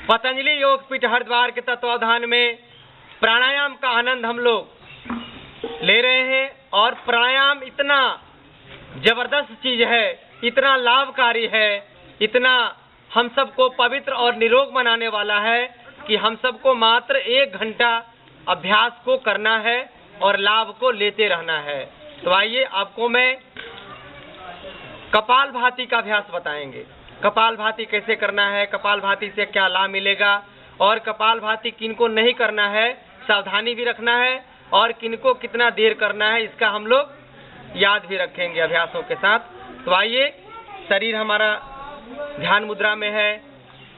पतंजलि योगपीठ हरिद्वार के तत्वावधान में प्राणायाम का आनंद हम लोग ले रहे हैं। और प्राणायाम इतना जबरदस्त चीज है, इतना लाभकारी है, इतना हम सबको पवित्र और निरोग बनाने वाला है कि हम सबको मात्र 1 घंटा अभ्यास को करना है और लाभ को लेते रहना है। तो आइए आपको मैं कपालभाति का अभ्यास बताएंगे। कपालभाति कैसे करना है, कपालभाति से क्या लाभ मिलेगा, और कपालभाति किनको नहीं करना है, सावधानी भी रखना है, और किनको कितना देर करना है, इसका हम लोग याद भी रखेंगे अभ्यासों के साथ। तो आइए, शरीर हमारा ध्यान मुद्रा में है,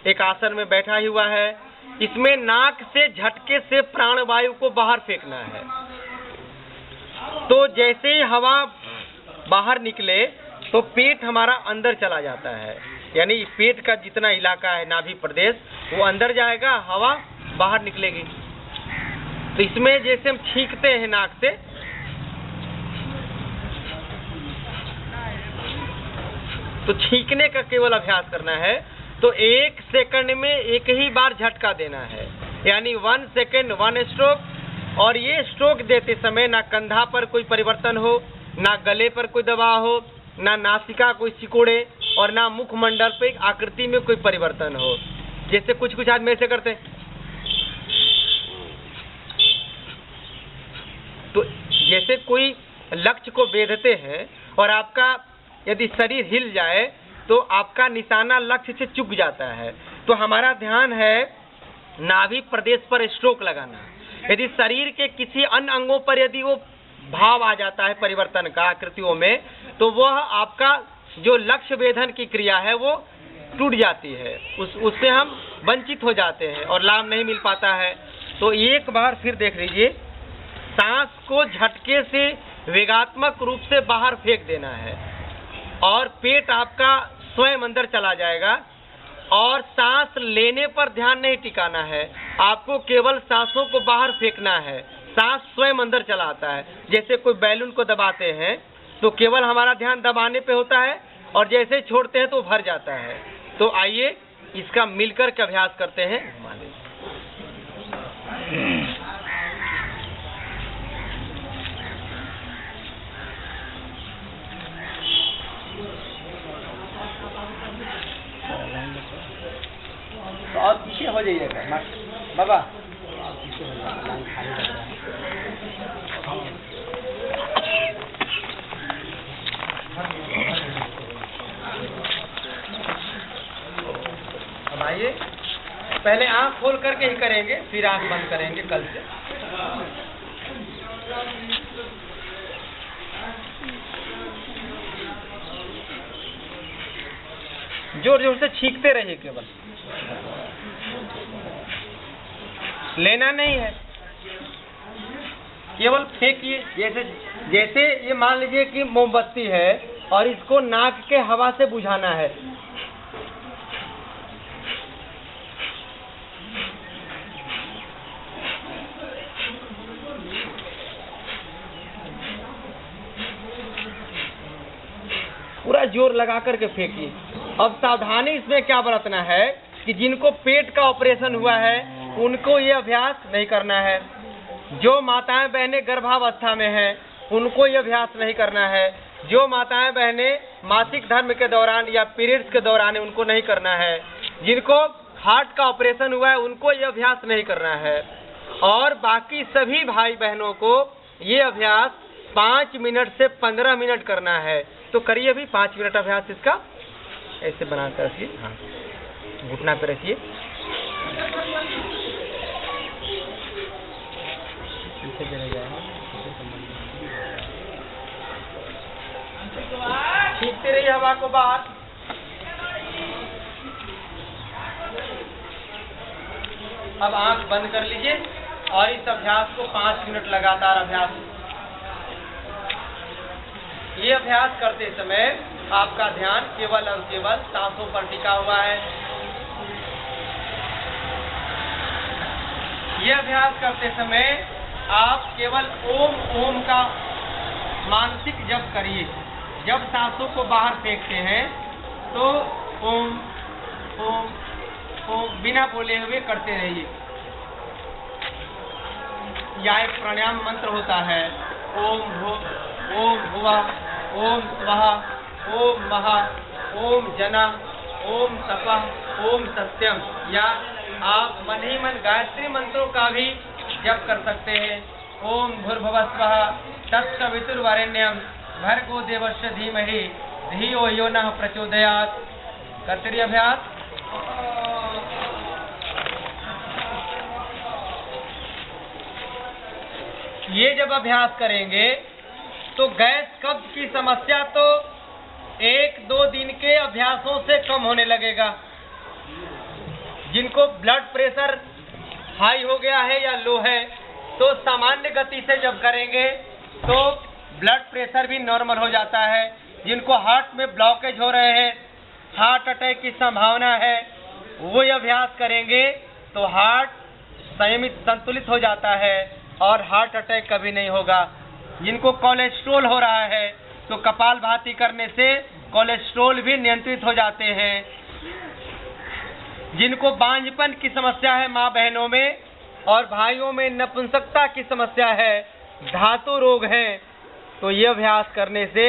एक आसन में बैठा ही हुआ है। इसमें नाक से झटके से प्राणवायु को बाहर फेंकना है। तो जैसे ही हवा बाहर निकले तो पेट हमारा अंदर चला जाता है, यानी पेट का जितना इलाका है नाभि प्रदेश वो अंदर जाएगा, हवा बाहर निकलेगी। तो इसमें जैसे हम छींकते हैं नाक से, तो छींकने का केवल अभ्यास करना है। तो 1 सेकंड में एक ही बार झटका देना है, यानी 1 सेकंड 1 स्ट्रोक। और ये स्ट्रोक देते समय ना कंधा पर कोई परिवर्तन हो, ना गले पर कोई दबाव हो, ना नासिका कोई सिकोड़े, और ना मुखमंडल पे आकृति में कोई परिवर्तन हो। जैसे कुछ आदमी ऐसे करते हैं, तो जैसे कोई लक्ष्य को बेधते हैं और आपका यदि शरीर हिल जाए तो आपका निशाना लक्ष्य से चूक जाता है। तो हमारा ध्यान है नाभि प्रदेश पर स्ट्रोक लगाना। यदि शरीर के किसी अन्य अंगों पर यदि वो भाव आ जाता है परिवर्तन का आकृतियों में, तो वह आपका जो लक्ष्य वेधन की क्रिया है वो टूट जाती है, उससे हम वंचित हो जाते हैं और लाभ नहीं मिल पाता है। तो एक बार फिर देख लीजिए, सांस को झटके से वेगात्मक रूप से बाहर फेंक देना है और पेट आपका स्वयं अंदर चला जाएगा। और सांस लेने पर ध्यान नहीं टिकाना है, आपको केवल सांसों को बाहर फेंकना है। सांस स्वयं अंदर चला आता है। जैसे कोई बैलून को दबाते हैं तो केवल हमारा ध्यान दबाने पे होता है, और जैसे छोड़ते हैं तो भर जाता है। तो आइए इसका मिलकर के अभ्यास करते हैं। तो और पीछे हो जाइएगा बाबा। अब आइए, पहले आंख खोल करके ही करेंगे, फिर आंख बंद करेंगे कल से। जोर जोर से छींकते रहिए, केवल लेना नहीं है, केवल फेंकिए। जैसे ये मान लीजिए कि मोमबत्ती है और इसको नाक के हवा से बुझाना है। पूरा जोर लगा करके फेंकिए। अब सावधानी इसमें क्या बरतना है कि जिनको पेट का ऑपरेशन हुआ है उनको ये अभ्यास नहीं करना है। जो माताएं बहनें गर्भावस्था में हैं उनको ये अभ्यास नहीं करना है। जो माताएं बहनें मासिक धर्म के दौरान या पीरियड्स के दौरान उनको नहीं करना है। जिनको हार्ट का ऑपरेशन हुआ है उनको ये अभ्यास नहीं करना है। और बाकी सभी भाई बहनों को ये अभ्यास 5 मिनट से 15 मिनट करना है। तो करिए अभी 5 मिनट अभ्यास इसका। ऐसे बनाकर रखिए, हाँ, घुटना पे रखिए, पीछे चले जाएंगे, खींचते रहिए हवा को बाहर। अब आंख बंद कर लीजिए और इस अभ्यास को 5 मिनट लगातार अभ्यास। ये अभ्यास करते समय आपका ध्यान केवल और केवल सांसों पर टिका हुआ है। ये अभ्यास करते समय आप केवल ओम ओम का मानसिक जप करिए। जब सांसों को बाहर फेंकते हैं तो ओम ओम ओम बिना बोले हुए करते रहिए। यह एक प्राणायाम मंत्र होता है। ओम भुवः, ओम स्वः, ओम महा, ओम जना, ओम तपः, ओम सत्यम। या आप मन ही मन गायत्री मंत्रों का भी जप कर सकते हैं। ओम भूर्भुवः स्वः तत्सवितुर्वरेण्यं भर्गो देवस्य धीमहि धियो यो नः प्रचोदयात्। करते रहिए अभ्यास। ये जब अभ्यास करेंगे तो गैस कब्ज की समस्या तो 1-2 दिन के अभ्यासों से कम होने लगेगा। जिनको ब्लड प्रेशर हाई हो गया है या लो है, तो सामान्य गति से जब करेंगे तो ब्लड प्रेशर भी नॉर्मल हो जाता है। जिनको हार्ट में ब्लॉकेज हो रहे हैं, हार्ट अटैक की संभावना है, वो अभ्यास करेंगे तो हार्ट संयमित संतुलित हो जाता है और हार्ट अटैक कभी नहीं होगा। जिनको कोलेस्ट्रोल हो रहा है तो कपालभाति करने से कोलेस्ट्रोल भी नियंत्रित हो जाते हैं। जिनको बांझपन की समस्या है माँ बहनों में और भाइयों में नपुंसकता की समस्या है, धातु रोग है, तो ये अभ्यास करने से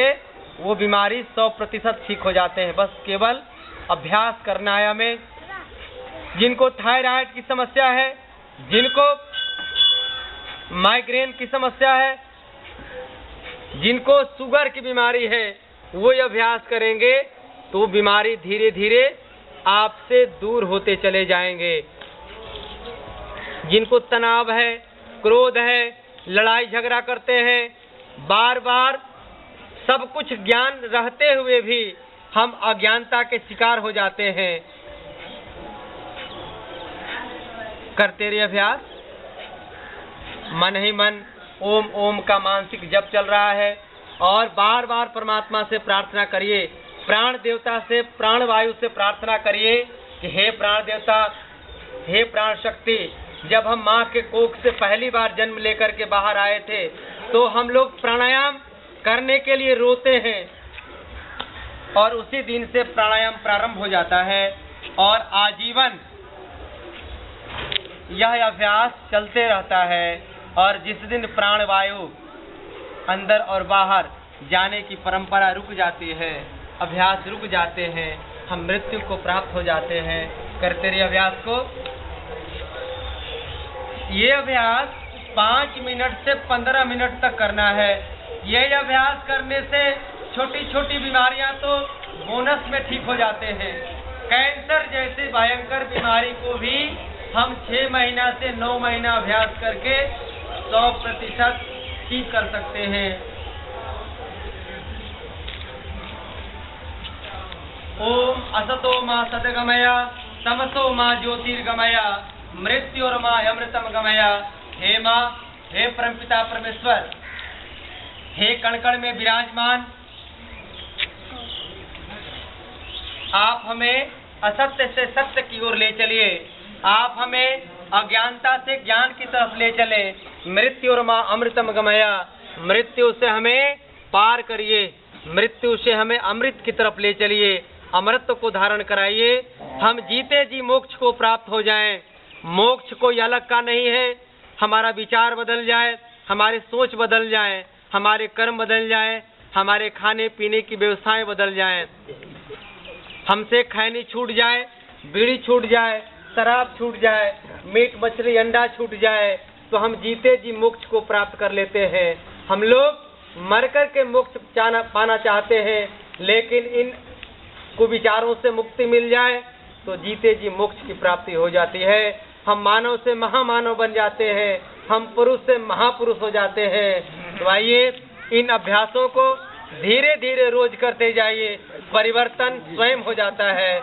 वो बीमारी 100% ठीक हो जाते हैं। बस केवल अभ्यास करना है हमें। जिनको थायराइड की समस्या है, जिनको माइग्रेन की समस्या है, जिनको शुगर की बीमारी है, वो अभ्यास करेंगे तो बीमारी धीरे धीरे आपसे दूर होते चले जाएंगे। जिनको तनाव है, क्रोध है, लड़ाई झगड़ा करते हैं, बार बार सब कुछ ज्ञान रहते हुए भी हम अज्ञानता के शिकार हो जाते हैं। करते रहिए अभ्यास। मन ही मन ओम ओम का मानसिक जप चल रहा है और बार बार परमात्मा से प्रार्थना करिए। प्राण देवता से, प्राण वायु से प्रार्थना करिए कि हे प्राण देवता, हे प्राण शक्ति, जब हम माँ के कोख से पहली बार जन्म लेकर के बाहर आए थे तो हम लोग प्राणायाम करने के लिए रोते हैं और उसी दिन से प्राणायाम प्रारंभ हो जाता है और आजीवन यह अभ्यास चलते रहता है। और जिस दिन प्राण वायु अंदर और बाहर जाने की परंपरा रुक जाती है, अभ्यास रुक जाते हैं, हम मृत्यु को प्राप्त हो जाते हैं। करते रहिए अभ्यास को। ये अभ्यास 5 मिनट से 15 मिनट तक करना है। यह अभ्यास करने से छोटी छोटी बीमारियां तो बोनस में ठीक हो जाते हैं। कैंसर जैसे भयंकर बीमारी को भी हम 6 महीना से 9 महीना अभ्यास करके 100% ठीक कर सकते हैं। ओम असतो मा सद्गमय तमसो मा ज्योतिर्गमय मृत्योर्मा अमृतम गमय। हे माँ, हे परमपिता परमेश्वर, हे कण कण में विराजमान, आप हमें असत्य से सत्य की ओर ले चलिए। आप हमें अज्ञानता से ज्ञान की तरफ ले चले। मृत्योर्मा अमृतम गमय, मृत्यु से हमें पार करिए, मृत्यु से हमें अमृत की तरफ ले चलिए, अमृत को धारण कराइए। हम जीते जी मोक्ष को प्राप्त हो जाएं। मोक्ष कोई अलग का नहीं है। हमारा विचार बदल जाए, हमारी सोच बदल जाए, हमारे कर्म बदल जाए, हमारे खाने पीने की व्यवस्थाएं बदल जाएं, हमसे खैनी छूट जाए, बीड़ी छूट जाए, शराब छूट जाए, मीट मछली अंडा छूट जाए, तो हम जीते जी मोक्ष को प्राप्त कर लेते हैं। हम लोग मर कर के मोक्ष पाना चाहते हैं, लेकिन इन कुविचारों से मुक्ति मिल जाए तो जीते जी मोक्ष की प्राप्ति हो जाती है। हम मानव से महामानव बन जाते हैं, हम पुरुष से महापुरुष हो जाते हैं। तो आइए इन अभ्यासों को धीरे धीरे रोज करते जाइए, परिवर्तन स्वयं हो जाता है।